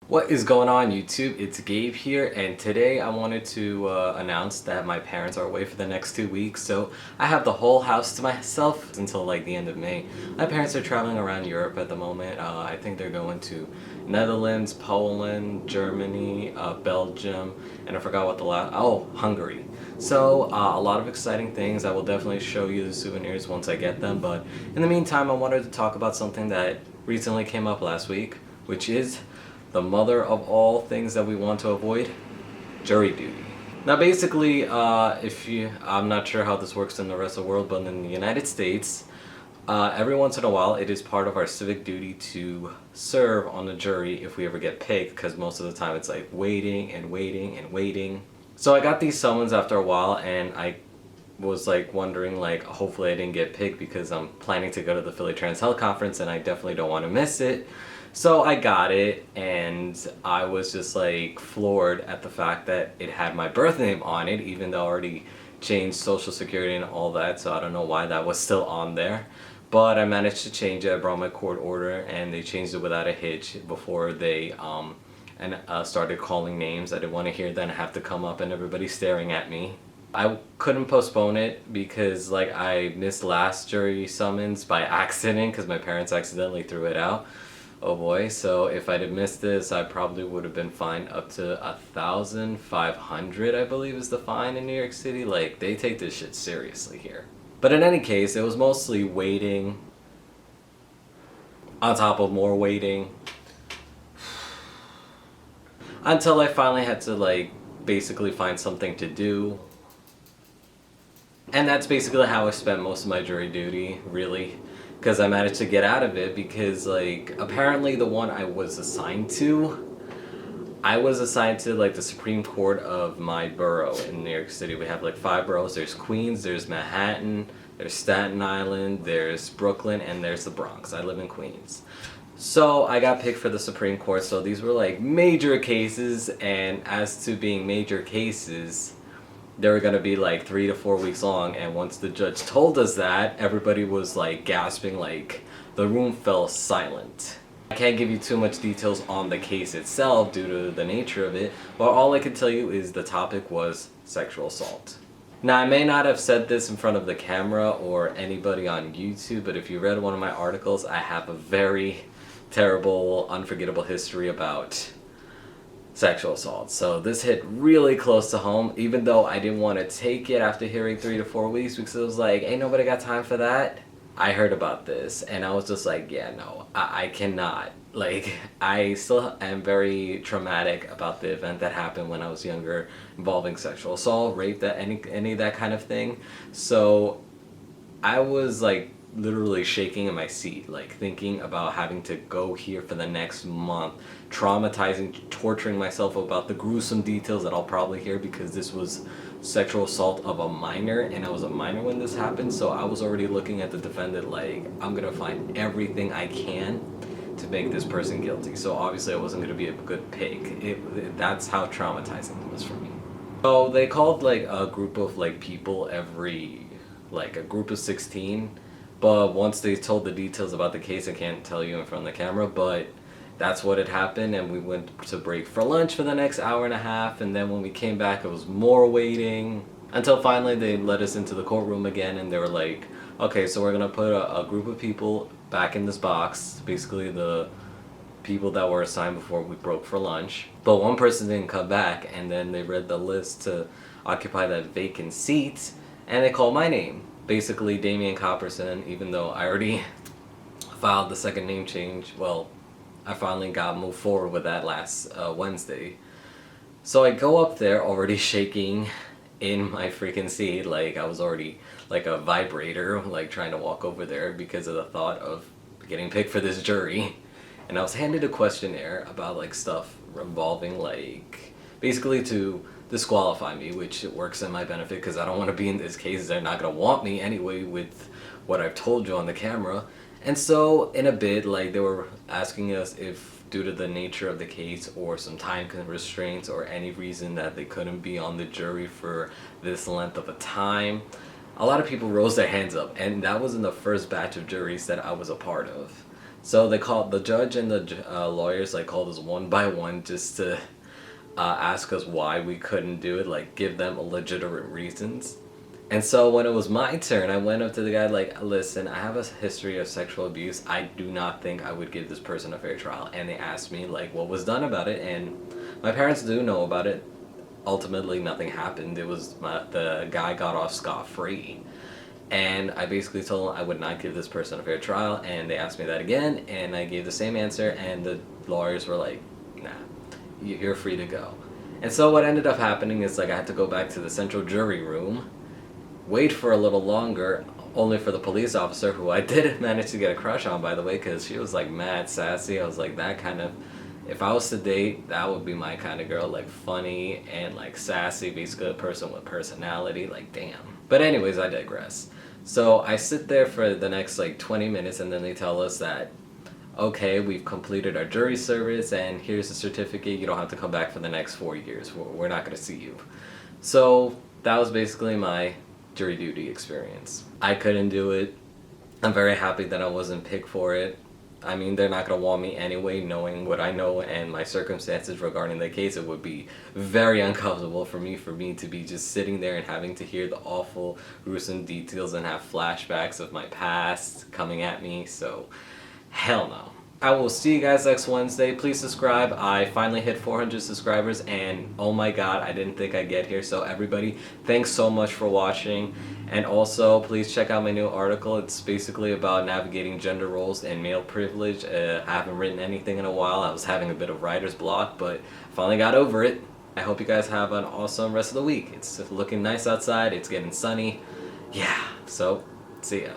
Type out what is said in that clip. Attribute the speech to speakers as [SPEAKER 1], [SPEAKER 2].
[SPEAKER 1] What is going on YouTube? It's Gabe here, and today I wanted to announce that my parents are away for the next 2 weeks, so I have the whole house to myself until like the end of May. My parents are traveling around Europe at the moment. I think they're going to Netherlands, Poland, Germany, Belgium, and I forgot what the last, oh, Hungary. So a lot of exciting things. I will definitely show you the souvenirs once I get them, but in the meantime I wanted to talk about something that recently came up last week, which is the mother of all things that we want to avoid, jury duty. Now basically, I'm not sure how this works in the rest of the world, but in the United States, every once in a while it is part of our civic duty to serve on the jury if we ever get picked, because most of the time it's like waiting and waiting and waiting. So I got these summons after a while, and I was like wondering, like, hopefully I didn't get picked because I'm planning to go to the Philly Trans Health Conference and I definitely don't want to miss it. So I got it, and I was just like floored at the fact that it had my birth name on it, even though I already changed social security and all that, so I don't know why that was still on there. But I managed to change it. I brought my court order and they changed it without a hitch before they started calling names. I didn't want to hear that and have to come up and everybody staring at me. I couldn't postpone it because like I missed last jury summons by accident because my parents accidentally threw it out. Oh boy, so if I'd have missed this, I probably would have been fined up to 1,500, I believe is the fine in New York City. Like, they take this shit seriously here. But in any case, it was mostly waiting on top of more waiting until I finally had to like basically find something to do. And that's basically how I spent most of my jury duty, really. Because I managed to get out of it because, like, apparently the one I was assigned to like the Supreme Court of my borough in New York City. We have like 5 boroughs. There's Queens, there's Manhattan, there's Staten Island, there's Brooklyn, and there's the Bronx. I live in Queens. So I got picked for the Supreme Court, so these were like major cases, and as to being major cases, they were gonna be like 3 to 4 weeks long, and once the judge told us that, everybody was like gasping, like the room fell silent. I can't give you too much details on the case itself due to the nature of it, but all I can tell you is the topic was sexual assault. Now, I may not have said this in front of the camera or anybody on YouTube, but if you read one of my articles, I have a very terrible, unforgettable history about sexual assault. So this hit really close to home, even though I didn't want to take it after hearing 3 to 4 weeks because it was like, ain't nobody got time for that. I heard about this and I was just like, yeah, no, I cannot. Like, I still am very traumatic about the event that happened when I was younger involving sexual assault, rape, that any of that kind of thing. So I was like literally shaking in my seat, like thinking about having to go here for the next month, traumatizing, torturing myself about the gruesome details that I'll probably hear because this was sexual assault of a minor and I was a minor when this happened. So I was already looking at the defendant like, I'm gonna find everything I can to make this person guilty. So obviously I wasn't gonna be a good pick. That's how traumatizing it was for me. So they called like a group of like people like a group of 16. But once they told the details about the case, I can't tell you in front of the camera, but that's what had happened, and we went to break for lunch for the next hour and a half, and then when we came back, it was more waiting, until finally they let us into the courtroom again, and they were like, okay, so we're gonna put a group of people back in this box, basically the people that were assigned before we broke for lunch, but one person didn't come back, and then they read the list to occupy that vacant seat, and they called my name. Basically Damian Copperson, even though I already filed the second name change. Well, I finally got moved forward with that last Wednesday. So I go up there already shaking in my freaking seat, like I was already like a vibrator, like trying to walk over there because of the thought of getting picked for this jury. And I was handed a questionnaire about like stuff involving like basically to disqualify me, which works in my benefit because I don't want to be in this case. They're not going to want me anyway with what I've told you on the camera. And so in a bit, like, they were asking us if due to the nature of the case or some time restraints or any reason that they couldn't be on the jury for this length of a time. A lot of people rose their hands up, and that was in the first batch of juries that I was a part of. So they called the judge and the lawyers, like, called us one by one just to ask us why we couldn't do it, like give them legitimate reasons. And so when it was my turn, I went up to the guy like, listen, I have a history of sexual abuse. I do not think I would give this person a fair trial. And they asked me like what was done about it, and my parents do know about it. Ultimately, nothing happened. It was the guy got off scot-free. And I basically told them I would not give this person a fair trial, and they asked me that again, and I gave the same answer, and the lawyers were like, nah, you're free to go. And so what ended up happening is like I had to go back to the central jury room, wait for a little longer, only for the police officer, who I did manage to get a crush on, by the way, because she was like mad sassy. I was like, that kind of, if I was to date, that would be my kind of girl, like funny and like sassy, basically a person with personality, like damn. But anyways, I digress. So I sit there for the next like 20 minutes, and then they tell us that, okay, we've completed our jury service, and here's the certificate. You don't have to come back for the next 4 years. We're not going to see you. So that was basically my jury duty experience. I couldn't do it. I'm very happy that I wasn't picked for it. I mean, they're not going to want me anyway, knowing what I know and my circumstances regarding the case. It would be very uncomfortable for me to be just sitting there and having to hear the awful, gruesome details and have flashbacks of my past coming at me. So, hell no. I will see you guys next Wednesday. Please subscribe. I finally hit 400 subscribers, and oh my god, I didn't think I'd get here. So everybody, thanks so much for watching. And also, please check out my new article. It's basically about navigating gender roles and male privilege. I haven't written anything in a while. I was having a bit of writer's block, but finally got over it. I hope you guys have an awesome rest of the week. It's looking nice outside. It's getting sunny. Yeah, so see ya.